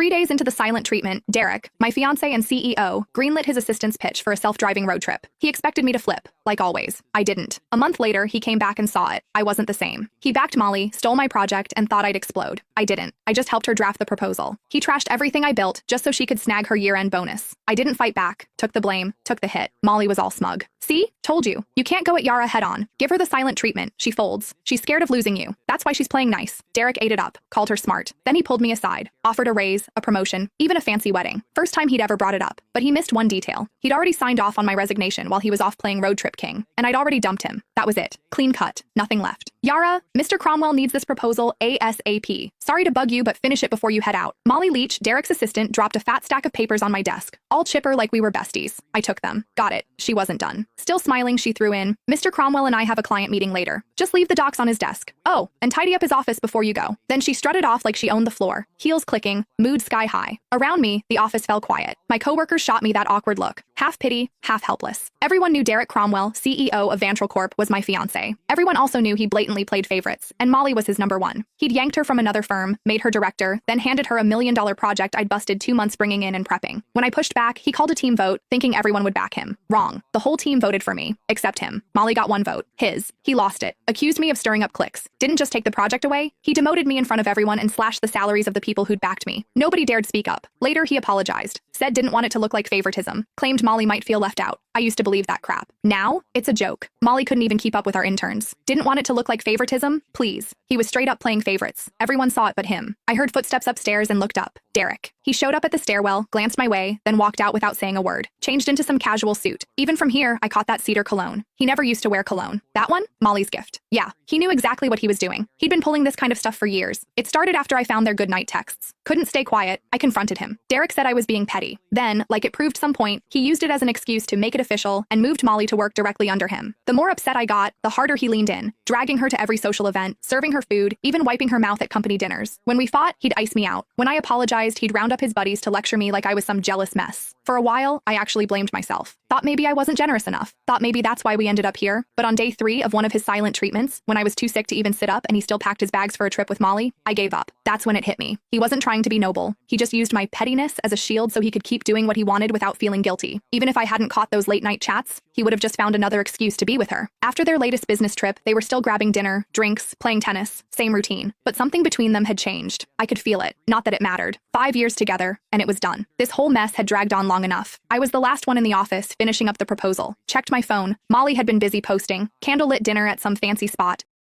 3 days into the silent treatment, Derek, my fiancé and CEO, greenlit his assistant's pitch for a self-driving road trip. He expected me to flip, like always. I didn't. A month later, he came back and saw it. I wasn't the same. He backed Molly, stole my project, and thought I'd explode. I didn't. I just helped her draft the proposal. He trashed everything I built just so she could snag her year-end bonus. I didn't fight back, took the blame, took the hit. Molly was all smug. See? Told you. You can't go at Yara head-on. Give her the silent treatment. She folds. She's scared of losing you. That's why she's playing nice. Derek ate it up, called her smart. Then he pulled me aside, offered a raise, a promotion, even a fancy wedding. First time he'd ever brought it up. But he missed one detail. He'd already signed off on my resignation while he was off playing Road Trip King. And I'd already dumped him. That was it. Clean cut. Nothing left. Yara, Mr. Cromwell needs this proposal ASAP. Sorry to bug you, but finish it before you head out. Molly Leach, Derek's assistant, dropped a fat stack of papers on my desk, all chipper like we were besties. I took them. Got it. She wasn't done. Still smiling, she threw in, Mr. Cromwell and I have a client meeting later. Just leave the docs on his desk. Oh, and tidy up his office before you go. Then she strutted off like she owned the floor, heels clicking, mood sky high. Around me, the office fell quiet. My coworkers shot me that awkward look, half pity, half helpless. Everyone knew Derek Cromwell, CEO of Vantral Corp, was my fiancé. Everyone also knew he blatantly played favorites, and Molly was his number one. He'd yanked her from another firm, made her director, then handed her a $1 million project I'd busted 2 months bringing in and prepping. When I pushed back, he called a team vote, thinking everyone would back him. Wrong. The whole team voted for me, except him. Molly got 1 vote. His. He lost it. Accused me of stirring up cliques. Didn't just take the project away. He demoted me in front of everyone and slashed the salaries of the people who'd backed me. Nobody dared speak up. Later, he apologized. Said didn't want it to look like favoritism. Claimed Molly might feel left out. I used to believe that crap. Now, it's a joke. Molly couldn't even keep up with our interns. Didn't want it to look like favoritism? Please. He was straight up playing favorites. Everyone saw it but him. I heard footsteps upstairs and looked up. Derek. He showed up at the stairwell, glanced my way, then walked out without saying a word. Changed into some casual suit. Even from here, I caught that cedar cologne. He never used to wear cologne. That one? Molly's gift. Yeah, he knew exactly what he was doing. He'd been pulling this kind of stuff for years. It started after I found their goodnight texts. Couldn't stay quiet. I confronted him. Derek said I was being petty. Then, like it proved some point, he used it as an excuse to make it official and moved Molly to work directly under him. The more upset I got, the harder he leaned in, dragging her to every social event, serving her food, even wiping her mouth at company dinners. When we fought, he'd ice me out. When I apologized, he'd round up his buddies to lecture me like I was some jealous mess. For a while, I actually blamed myself. Thought maybe I wasn't generous enough. Thought maybe that's why we ended up here. But on day 3 of one of his silent treatments, when I was too sick to even sit up and he still packed his bags for a trip with Molly, I gave up. That's when it hit me. He wasn't trying to be noble. He just used my pettiness as a shield so he could keep doing what he wanted without feeling guilty. Even if I hadn't caught those late-night chats, he would have just found another excuse to be with her. After their latest business trip, they were still grabbing dinner, drinks, playing tennis, same routine. But something between them had changed. I could feel it. Not that it mattered. 5 years together, and it was done. This whole mess had dragged on long enough. I was the last one in the office, finishing up the proposal. Checked my phone. Molly had been busy posting. Candlelit dinner at some fancy spot.